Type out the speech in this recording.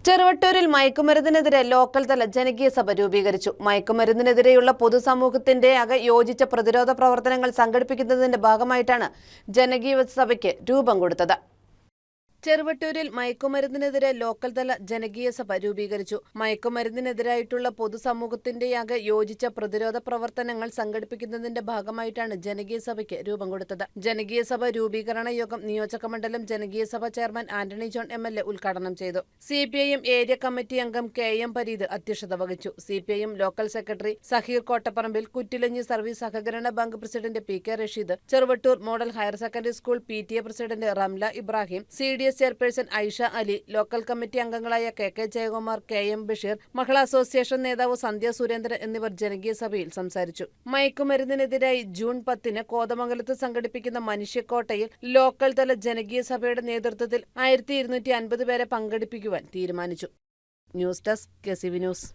ചെറുവട്ടൂരിൽ മയക്കുമരുന്നിനെതിരെ local തല ജനകീയ സഭ രൂപീകരിച്ചു. മയക്കുമരുന്നിനെതിരെയുള്ള പൊതുസമൂഹത്തിന്റെ യോജിച്ച പ്രതിരോധ പ്രവർത്തനങ്ങൾ സംഘടിപ്പിക്കുന്നതിന്റെ ഭാഗമായിട്ടാണ് ജനകീയ സഭയ്ക്ക് രൂപം കൊടുത്തത്. ചെറുവട്ടൂരിൽ മയക്കുമരുന്നിനെതിരെ ലോക്കൽ തല ജനകീയ സഭ രൂപീകരിച്ചു. മയക്കുമരുന്നിനെതിരായിട്ടുള്ള പൊതുസമൂഹത്തിന്റെ യോജിച്ച പ്രതിരോധ പ്രവർത്തനങ്ങൾ സംഘടിപ്പിക്കുന്നതിന്റെ ഭാഗമായിട്ടാണ് ജനകീയ സഭയ്ക്ക് രൂപം കൊടുത്തത്. ജനകീയ സഭ രൂപീകരണ യോഗം നിയോജകമണ്ഡലം ജനകീയ സഭ ചെയർമാൻ ആന്റണി ജോൺ MLA ഉദ്ഘാടനം ചെയ്തു. CPIM ഏരിയ കമ്മിറ്റി അംഗം KM പരീദ് അധ്യക്ഷത വഹിച്ചു. CPIM local secretary Saheer Kottaparambil, Kuttilanji service സഹകരണ bank president PK Rasheed, Cheruvattoor model higher secondary school PTA president Ramla Ibrahim, CDS chairperson Aisha Ali, local committee അംഗങ്ങളായ KK Jayakumar, KM Basheer, Mahila association നേതാവ് സന്ധ്യ സുരേന്ദ്രൻ എന്നിവർ ജനകീയ സഭയിൽ സംസാരിച്ചു. മയക്കുമരുന്നിനെതിരായി ജൂൺ 10 കോതമംഗലത്ത് സംഘടിപ്പിക്കുന്ന മനുഷ്യക്കോട്ടയിൽ ലോക്കൽ തല ജനകീയ സഭയുടെ നേതൃത്വത്തിൽ 1250 പേരെ പങ്കെടുപ്പിക്കുവാൻ തീരുമാനിച്ചു. News desk KCV news.